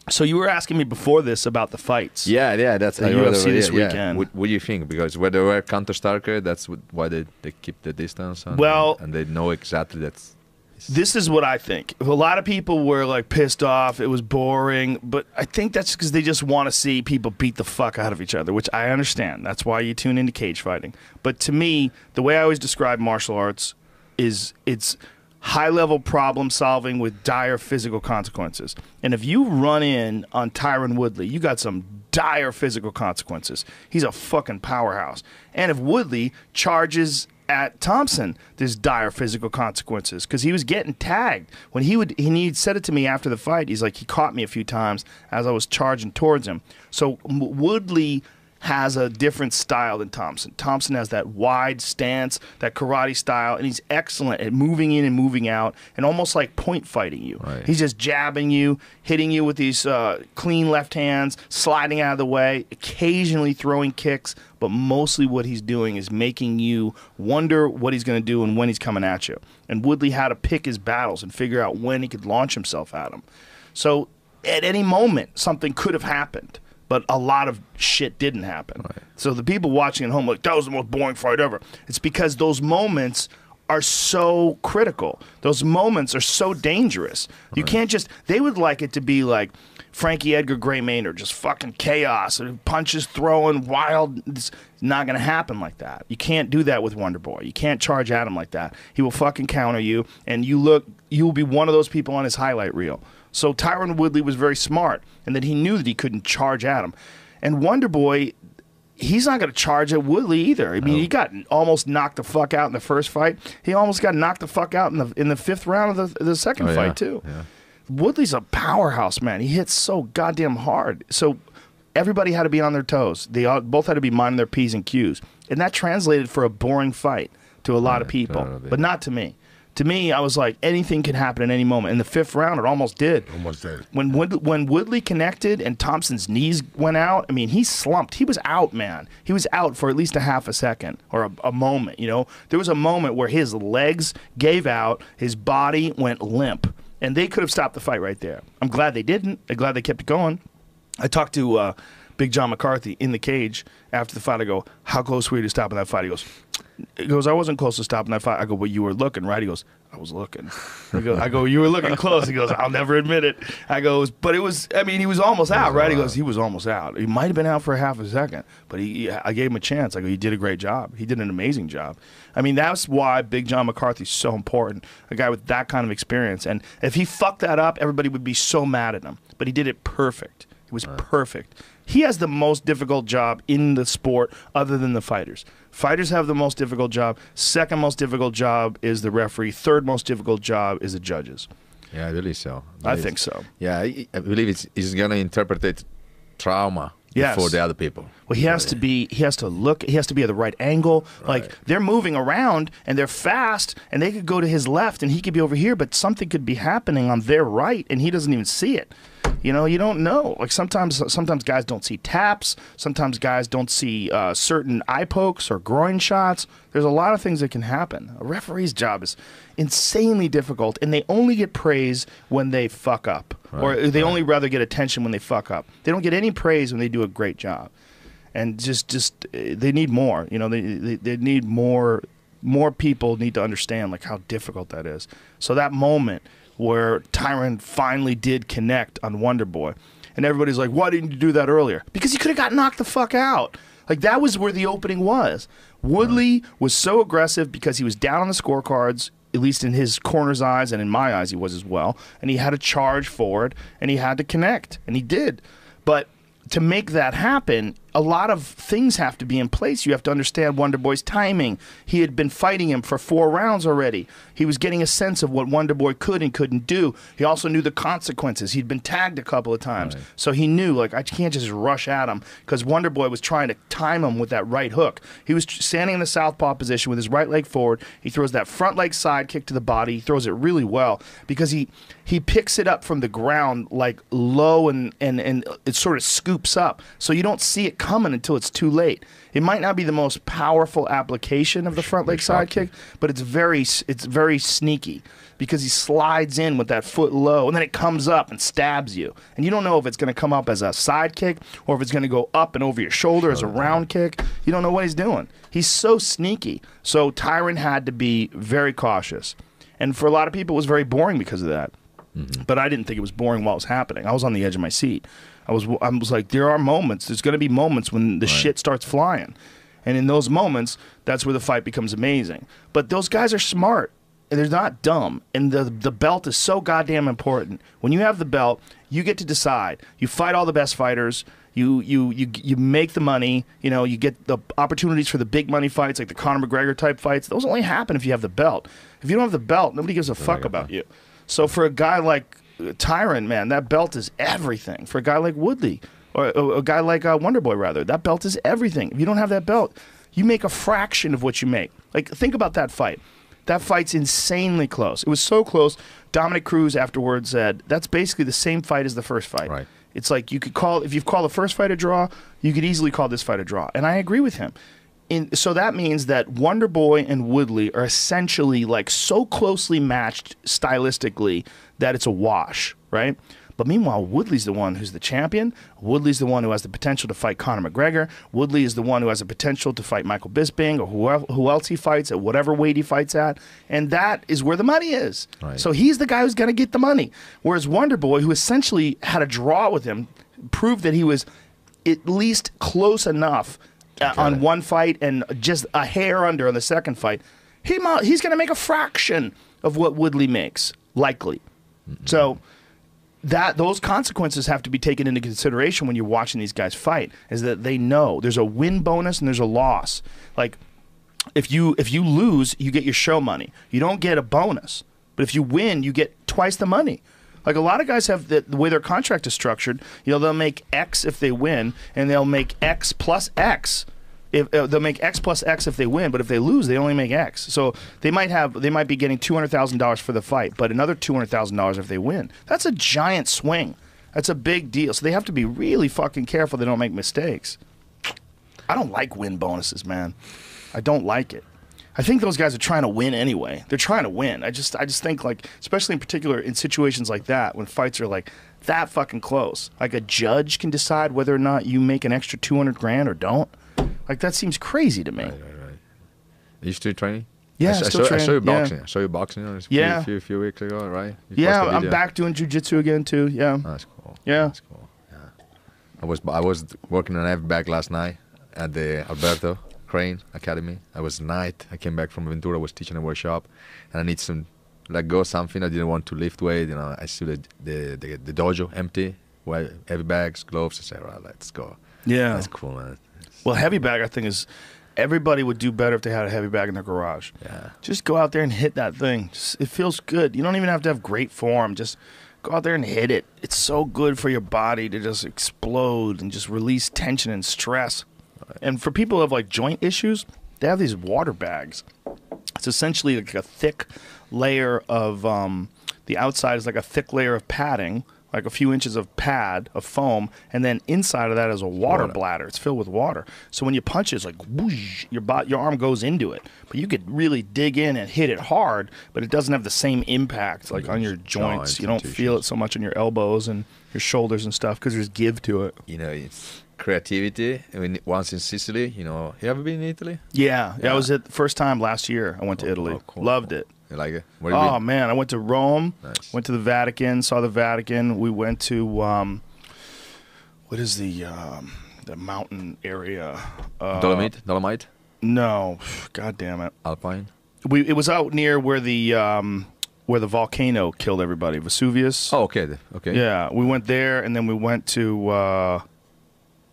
So you were asking me before this about the fights. Yeah, that's the UFC this weekend. What do you think? Because when they were counter-striker, that's why they keep the distance. And, well, and they know exactly that's. This is what I think. A lot of people were like pissed off. It was boring, but I think that's because they just want to see people beat the fuck out of each other, which I understand. That's why you tune into cage fighting. But to me, the way I always describe martial arts is it's high-level problem solving with dire physical consequences. And if you run in on Tyron Woodley, you got some dire physical consequences. He's a fucking powerhouse. And if Woodley charges at Thompson, there's dire physical consequences because he was getting tagged. When he said it to me after the fight, he's like, he caught me a few times as I was charging towards him. So Woodley has a different style than Thompson. Thompson has that wide stance, that karate style, and he's excellent at moving in and moving out and almost like point fighting you. Right. He's just jabbing you, hitting you with these clean left hands, sliding out of the way, occasionally throwing kicks, but mostly what he's doing is making you wonder what he's going to do and when he's coming at you. And Woodley had to pick his battles and figure out when he could launch himself at him. So at any moment, something could have happened. But a lot of shit didn't happen. Right. So the people watching at home are like, that was the most boring fight ever. It's because those moments are so critical. Those moments are so dangerous. Right. You can't just, they would like it to be like Frankie Edgar Gray Maynard, just fucking chaos, punches throwing, wild. It's not going to happen like that. You can't do that with Wonder Boy. You can't charge at him like that. He will fucking counter you, and you will be one of those people on his highlight reel. So Tyron Woodley was very smart, and that he knew that he couldn't charge at him. And Wonder Boy, he's not going to charge at Woodley either. I mean, he got almost knocked the fuck out in the first fight. He almost got knocked the fuck out in the fifth round of the second fight too. Yeah. Woodley's a powerhouse, man. He hits so goddamn hard. So everybody had to be on their toes. They both had to be minding their P's and Q's. And that translated for a boring fight to a lot of people, but not to me. To me, I was like, anything can happen at any moment. In the fifth round, it almost did. Almost did. When Woodley connected and Thompson's knees went out, I mean, he slumped. He was out, man. He was out for at least a half a second or a moment, you know. There was a moment where his legs gave out, his body went limp, and they could have stopped the fight right there. I'm glad they didn't. I'm glad they kept it going. I talked to Big John McCarthy in the cage after the fight. I go, how close were you to stopping that fight? He goes, I wasn't close to stopping that fight. I go, well, you were looking, right? He goes, I was looking. I go, you were looking close. He goes, I'll never admit it. I goes, but it was, I mean, he was almost out, right? He goes, he was almost out. He might have been out for a half a second, but I gave him a chance. I go, he did a great job. He did an amazing job. I mean, that's why Big John McCarthy's so important, a guy with that kind of experience. And if he fucked that up, everybody would be so mad at him. But he did it perfect. It was perfect. He has the most difficult job in the sport other than the fighters. Fighters have the most difficult job. Second most difficult job is the referee. Third most difficult job is the judges. Yeah, I believe so. I think so. Yeah, I believe he's going to interpret trauma before the other people. Well, he has to be at the right angle. Right. Like, they're moving around and they're fast and they could go to his left and he could be over here, but something could be happening on their right and he doesn't even see it. You know, you don't know. Like, sometimes guys don't see taps. Sometimes guys don't see certain eye pokes or groin shots. There's a lot of things that can happen. A referee's job is insanely difficult, and they only get praise when they fuck up. Right, or they only rather get attention when they fuck up. They don't get any praise when they do a great job. And just they need more. You know, they need more people need to understand, like, how difficult that is. So that moment where Tyron finally did connect on Wonder Boy, and everybody's like, why didn't you do that earlier? Because he could have got knocked the fuck out. Like, that was where the opening was. Woodley was so aggressive because he was down on the scorecards, at least in his corner's eyes, and in my eyes he was as well, and he had to charge forward, and he had to connect, and he did. But to make that happen, a lot of things have to be in place. You have to understand Wonder Boy's timing. He had been fighting him for 4 rounds already. He was getting a sense of what Wonder Boy could and couldn't do. He also knew the consequences. He'd been tagged a couple of times. Right. So he knew, like, I can't just rush at him, because Wonder Boy was trying to time him with that right hook. He was standing in the southpaw position with his right leg forward. He throws that front leg side kick to the body. He throws it really well because he picks it up from the ground, like, low, and it sort of scoops up. So you don't see it coming until it's too late. It might not be the most powerful application of the front leg side kick, but it's very sneaky because he slides in with that foot low, and then it comes up and stabs you. And you don't know if it's going to come up as a side kick or if it's going to go up and over your shoulder as a round kick. You don't know what he's doing. He's so sneaky. So Tyron had to be very cautious. And for a lot of people, it was very boring because of that. But I didn't think it was boring while it was happening. I was on the edge of my seat. I was like, there's going to be moments when the shit starts flying. And in those moments, that's where the fight becomes amazing. But those guys are smart, and they're not dumb. And the belt is so goddamn important. When you have the belt, you get to decide. You fight all the best fighters. You make the money. You know, you get the opportunities for the big money fights, like the Conor McGregor type fights. Those only happen if you have the belt. If you don't have the belt, nobody gives a fuck about you. So for a guy like Tyron, man, that belt is everything. For a guy like Woodley, or a guy like Wonderboy, rather, that belt is everything. If you don't have that belt, you make a fraction of what you make. Like, think about that fight. That fight's insanely close. It was so close. Dominic Cruz afterwards said, that's basically the same fight as the first fight. Right. It's like you could call, if you've called the first fight a draw, you could easily call this fight a draw. And I agree with him. So that means that Wonderboy and Woodley are essentially like so closely matched stylistically that it's a wash, right? But meanwhile, Woodley's the one who's the champion. Woodley's the one who has the potential to fight Conor McGregor. Woodley is the one who has the potential to fight Michael Bisping or who else he fights at whatever weight he fights at. And that is where the money is. Right. So he's the guy who's going to get the money. Whereas Wonderboy, who essentially had a draw with him, proved that he was at least close enough on one fight and just a hair under on the second fight. He's going to make a fraction of what Woodley makes, likely. So those consequences have to be taken into consideration when you're watching these guys fight, is that they know there's a win bonus and there's a loss. Like, if you lose, you get your show money. You don't get a bonus. But if you win, you get twice the money. Like, a lot of guys have the way their contract is structured, they'll make X if they win, and they'll make X plus X. They'll make X plus X if they win, but if they lose, they only make X. So they might be getting $200,000 for the fight, but another $200,000 if they win. That's a giant swing. That's a big deal. So they have to be really fucking careful they don't make mistakes. I don't like win bonuses, man. I don't like it. I think those guys are trying to win anyway. They're trying to win. I just think, like, especially in particular in situations like that, when fights are like that fucking close, like a judge can decide whether or not you make an extra $200,000 or don't. Like, that seems crazy to me. Right. Are you still training? Yeah, I saw you boxing. I saw you boxing a few weeks ago, right? I'm back doing jiu-jitsu again too. Yeah. That's cool. Yeah. That's cool. Yeah. I was working on heavy bag last night at the Alberto Crane Academy. I was night. I came back from Ventura. I was teaching a workshop, and I need some something. I didn't want to lift weight. I see the dojo empty, heavy bags, gloves. I said, all right, let's go. Yeah, that's cool, man. Well, heavy bag, I think, is everybody would do better if they had a heavy bag in their garage. Yeah, just go out there and hit that thing. It feels good. You don't even have to have great form. Just go out there and hit it. It's so good for your body to just explode and just release tension and stress. And for people who have like joint issues, they have these water bags. It's essentially like a thick layer of the outside is like a thick layer of padding, like a few inches of pad of foam, and then inside of that is a water bladder. It's filled with water. So when you punch it, it's like whoosh, your arm goes into it. But you could really dig in and hit it hard, but it doesn't have the same impact like on your joints. You don't feel it so much on your elbows and your shoulders and stuff because there's give to it. It's creativity. I mean, once in Sicily, you ever been in Italy? Yeah. I was at the first time last year. I went to Italy. Cool. Loved it. You like it? Oh man, I went to Rome. Nice. Went to the Vatican. Saw the Vatican. We went to what is the mountain area? Dolomite? No, God damn it. Alpine. It was out near where the volcano killed everybody. Vesuvius. Oh, okay. Yeah, we went there, and then we went to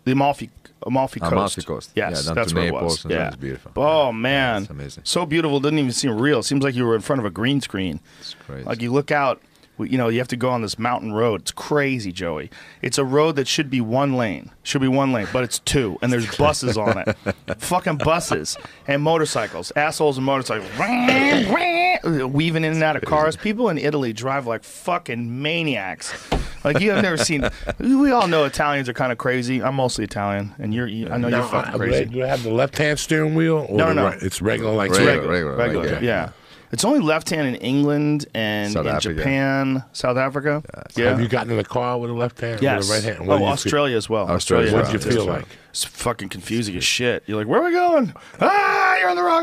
the Amalfi Coast. Amalfi Coast. Yes, yeah, that's where it was. Yeah, it's beautiful. Oh man, it's amazing. So beautiful. It didn't even seem real. It seems like you were in front of a green screen. It's crazy. Like you look out, you have to go on this mountain road. It's crazy, Joey. It's a road that should be one lane. But it's two, and there's buses on it. Fucking buses and motorcycles, assholes and motorcycles, weaving in and out of cars. People in Italy drive like fucking maniacs. Like you have never seen. We all know Italians are kind of crazy. I'm mostly Italian, and I know you're fucking crazy. Do they have the left-hand steering wheel? Or No. Right? It's regular, like Regular. Yeah. It's only left hand in England and South in Africa. Japan, South Africa. Yeah. Have you gotten in a car with a left hand? Yes. With a right hand? Oh, Australia as well. Australia. What did you Australia. feel like? It's fucking confusing as shit. You're like, where are we going? Ah, you're on the wrong